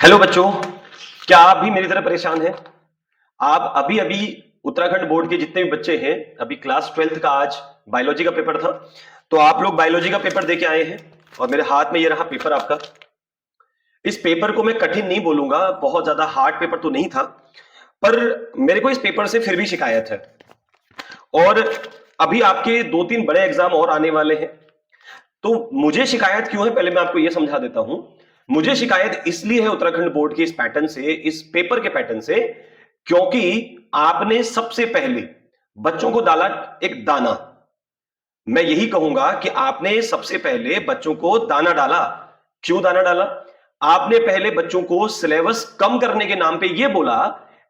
Hello बच्चों, क्या आप भी मेरी तरह परेशान हैं? आप अभी अभी उत्तराखंड बोर्ड के जितने भी बच्चे हैं, अभी क्लास 12th का आज बायोलॉजी का पेपर था, तो आप लोग बायोलॉजी का पेपर देके आए हैं और मेरे हाथ में ये रहा पेपर आपका। इस पेपर को मैं कठिन नहीं बोलूंगा, बहुत ज्यादा हार्ड पेपर तो नहीं था, पर मेरे को इस पेपर से फिर भी शिकायत है। और अभी आपके 2-3 बड़े एग्जाम और आने वाले हैं, तो मुझे शिकायत क्यों है, पहले मैं आपको यह समझा देता हूं। मुझे शिकायत इसलिए है उत्तराखंड बोर्ड के इस पैटर्न से, इस पेपर के पैटर्न से, क्योंकि आपने सबसे पहले बच्चों को डाला एक दाना। मैं यही कहूंगा कि आपने सबसे पहले बच्चों को दाना डाला। क्यों दाना डाला? आपने पहले बच्चों को सिलेबस कम करने के नाम पे यह बोला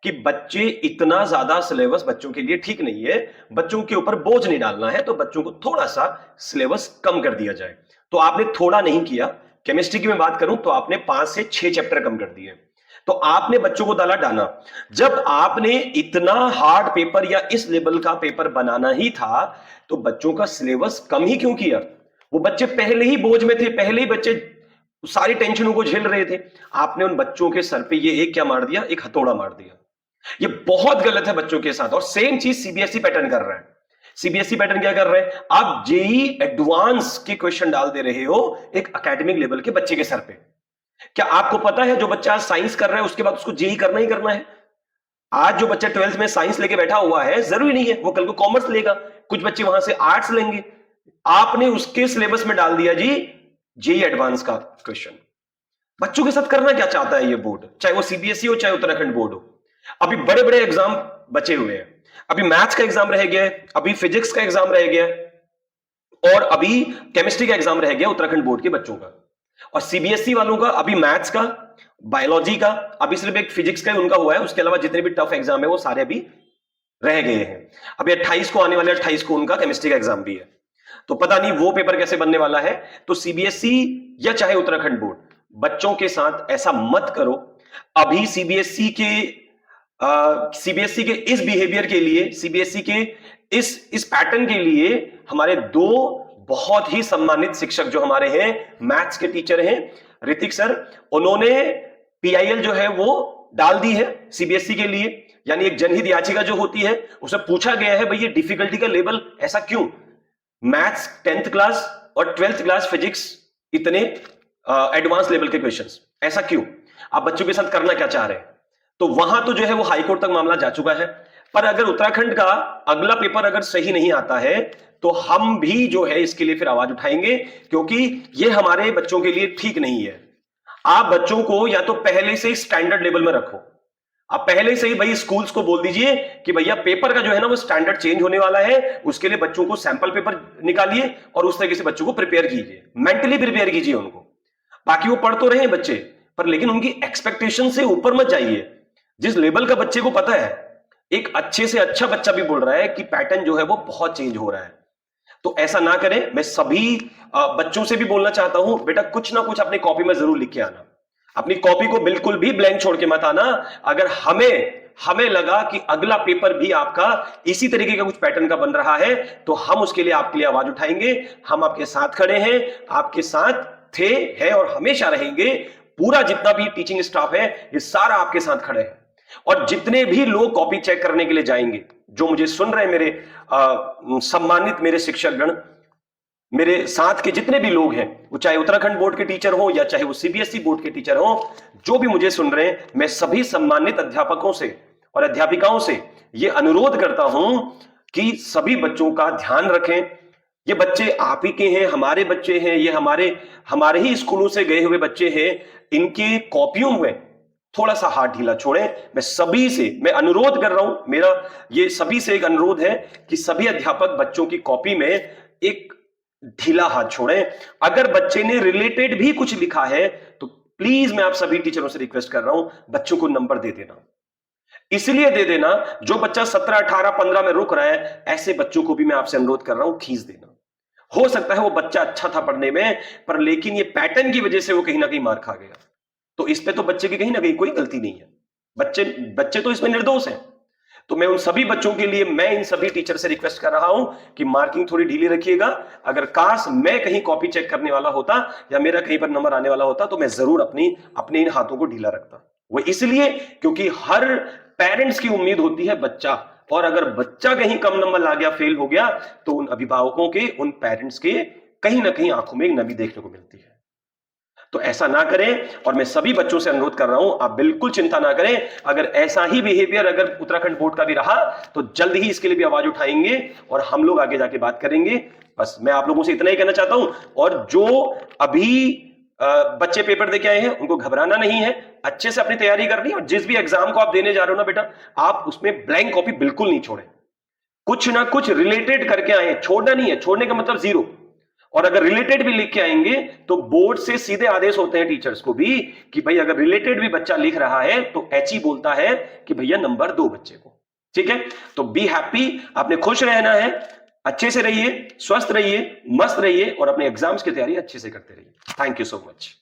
कि बच्चे, इतना ज्यादा सिलेबस बच्चों के लिए ठीक नहीं है, बच्चों के ऊपर बोझ नहीं डालना है, तो बच्चों को थोड़ा सा सिलेबस कम कर दिया जाए। तो आपने थोड़ा नहीं किया। केमिस्ट्री की मैं बात करूं तो आपने 5 से 6 चैप्टर कम कर दिए। तो आपने बच्चों को डाला दाना। जब आपने इतना हार्ड पेपर या इस लेवल का पेपर बनाना ही था, तो बच्चों का सिलेबस कम ही क्यों किया? वो बच्चे पहले ही बोझ में थे, पहले ही बच्चे सारी टेंशनों को झेल रहे थे। आपने उन बच्चों के सर पे ये एक क्या मार दिया? एक हथौड़ा मार दिया। ये बहुत गलत है बच्चों के साथ। और सेम चीज सीबीएसई पैटर्न कर रहा है। सीबीएसई पैटर्न क्या कर रहे हैं? आप जेई एडवांस के क्वेश्चन डाल दे रहे हो एक एकेडमिक लेवल के बच्चे के सर पे। क्या आपको पता है जो बच्चा आज साइंस कर रहा है उसके बाद उसको जेई करना ही करना है? आज जो बच्चा 12th में साइंस लेके बैठा हुआ है, जरूरी नहीं है वो कल को कॉमर्स लेगा, कुछ बच्चे वहां से आर्ट्स लेंगे। आपने उसके सिलेबस में डाल दिया जी जेई एडवांस का क्वेश्चन। बच्चों के साथ करना क्या चाहता है ये बोर्ड, चाहे वो सीबीएसई हो चाहे उत्तराखंड बोर्ड हो? अभी बड़े बड़े एग्जाम बचे हुए हैं। अभी मैथ्स का एग्जाम रह गया है, अभी फिजिक्स का एग्जाम रह गया है, और अभी केमिस्ट्री का एग्जाम रह गया उत्तराखंड बोर्ड के बच्चों का। और सीबीएसई वालों का अभी मैथ्स का, बायोलॉजी का, अभी सिर्फ एक फिजिक्स का ही उनका हुआ है, उसके अलावा जितने भी टफ एग्जाम है वो सारे अभी रह गए हैं। अभी 28 को आने वाले 28 को उनका केमिस्ट्री का एग्जाम भी है। तो पता नहीं वो पेपर कैसे बनने वाला है। तो सीबीएसई या चाहे उत्तराखंड बोर्ड, बच्चों के साथ ऐसा मत करो। अभी सीबीएसई के इस बिहेवियर के लिए, सीबीएसई के इस पैटर्न के लिए हमारे दो बहुत ही सम्मानित शिक्षक जो हमारे हैं, मैथ्स के टीचर हैं, ऋतिक सर, उन्होंने पीआईएल जो है वो डाल दी है सीबीएसई के लिए। यानी एक जनहित याचिका जो होती है, उसमें पूछा गया है भाई ये डिफिकल्टी का लेवल ऐसा क्यों? मैथ्स 10th क्लास और 12th क्लास फिजिक्स इतने एडवांस लेवल के क्वेश्चंस, ऐसा क्यों? आप बच्चों के साथ करना क्या चाह रहे हैं? तो वहां तो जो है वो हाईकोर्ट तक मामला जा चुका है। पर अगर उत्तराखंड का अगला पेपर अगर सही नहीं आता है, तो हम भी जो है इसके लिए फिर आवाज उठाएंगे, क्योंकि ये हमारे बच्चों के लिए ठीक नहीं है। आप बच्चों को या तो पहले से स्टैंडर्ड लेवल में रखो। आप पहले से ही भाई स्कूल्स को बोल दीजिए कि भैया पेपर का जो है ना वो स्टैंडर्ड चेंज होने वाला है, उसके लिए बच्चों को सैंपल पेपर निकालिए और उस तरीके से बच्चों को प्रिपेयर कीजिए, मेंटली प्रिपेयर कीजिए उनको। बाकी वो पढ़ तो रहे हैं बच्चे, पर लेकिन उनकी एक्सपेक्टेशन से ऊपर मत जाइए। जिस लेवल का बच्चे को पता है, एक अच्छे से अच्छा बच्चा भी बोल रहा है कि पैटर्न जो है वो बहुत चेंज हो रहा है, तो ऐसा ना करें। मैं सभी बच्चों से भी बोलना चाहता हूं, बेटा कुछ ना कुछ अपनी कॉपी में जरूर लिख के आना। अपनी कॉपी को बिल्कुल भी ब्लैंक छोड़ के मत आना। अगर हमें लगा कि अगला पेपर भी आपका इसी तरीके का कुछ पैटर्न का बन रहा है, तो हम उसके लिए आपके लिए आवाज उठाएंगे। हम आपके साथ खड़े हैं, आपके साथ थे, हैं और हमेशा रहेंगे। पूरा जितना भी टीचिंग स्टाफ है ये सारा आपके साथ खड़े हैं। और जितने भी लोग कॉपी चेक करने के लिए जाएंगे, जो मुझे सुन रहे हैं, मेरे सम्मानित मेरे शिक्षकगण, मेरे साथ के जितने भी लोग हैं, वो चाहे उत्तराखंड बोर्ड के टीचर हो या चाहे वो सीबीएसई बोर्ड के टीचर हो, जो भी मुझे सुन रहे हैं, मैं सभी सम्मानित अध्यापकों से और अध्यापिकाओं से यह अनुरोध करता हूं कि सभी बच्चों का ध्यान रखें। ये बच्चे आप ही के हैं, हमारे बच्चे हैं, ये हमारे हमारे ही स्कूलों से गए हुए बच्चे हैं। इनके कॉपियों में थोड़ा सा हाथ ढीला छोड़ें। मैं सभी से मैं अनुरोध कर रहा हूं, मेरा ये सभी से एक अनुरोध है कि सभी अध्यापक बच्चों की कॉपी में एक ढीला हाथ छोड़ें। अगर बच्चे ने रिलेटेड भी कुछ लिखा है तो प्लीज मैं आप सभी टीचरों से रिक्वेस्ट कर रहा हूं, बच्चों को नंबर दे देना। इसलिए दे देना, जो बच्चा 17, 18, 15 में रुक रहा है, ऐसे बच्चों को भी मैं आपसे अनुरोध कर रहा हूं, खींच देना। हो सकता है वो बच्चा अच्छा था पढ़ने में, पर लेकिन ये पैटर्न की वजह से वो कहीं ना कहीं मार खा गया। तो इस पे तो बच्चे की कहीं ना कहीं कोई गलती नहीं है। बच्चे बच्चे तो इसमें निर्दोष हैं। तो मैं उन सभी बच्चों के लिए, मैं इन सभी टीचर से रिक्वेस्ट कर रहा हूं कि मार्किंग थोड़ी ढीली रखिएगा। अगर काश मैं कहीं कॉपी चेक करने वाला होता या मेरा कहीं पर नंबर आने वाला होता तो मैं जरूर अपने इन हाथों को ढीला रखता। वो इसलिए क्योंकि हर पेरेंट्स की उम्मीद होती है बच्चा, और अगर बच्चा कहीं कम नंबर ला गया, फेल हो गया, तो उन अभिभावकों के, उन पेरेंट्स के कहीं ना कहीं आंखों में एक नमी देखने को मिलती है। तो ऐसा ना करें, और मैं सभी बच्चों से अनुरोध कर रहा हूं, आप बिल्कुल चिंता ना करें। अगर ऐसा ही बिहेवियर अगर उत्तराखंड बोर्ड का भी रहा तो जल्द ही इसके लिए भी आवाज उठाएंगे और हम लोग आगे जाके बात करेंगे। बस मैं आप लोगों से इतना ही कहना चाहता हूं। और जो अभी बच्चे पेपर देके आए हैं उनको घबराना नहीं है, अच्छे से अपनी तैयारी करनी है, और जिस भी एग्जाम को आप देने जा रहे हो ना बेटा, आप उसमें ब्लैंक कॉपी बिल्कुल नहीं छोड़े, कुछ ना कुछ रिलेटेड करके आए, छोड़ना नहीं है, छोड़ने का मतलब जीरो। और अगर रिलेटेड भी लिख के आएंगे तो बोर्ड से सीधे आदेश होते हैं टीचर्स को भी कि भाई अगर रिलेटेड भी बच्चा लिख रहा है तो एचई बोलता है कि भैया नंबर दो बच्चे को। ठीक है, तो बी हैप्पी, आपने खुश रहना है, अच्छे से रहिए, स्वस्थ रहिए, मस्त रहिए और अपने एग्जाम्स की तैयारी अच्छे से करते रहिए। Thank you so much.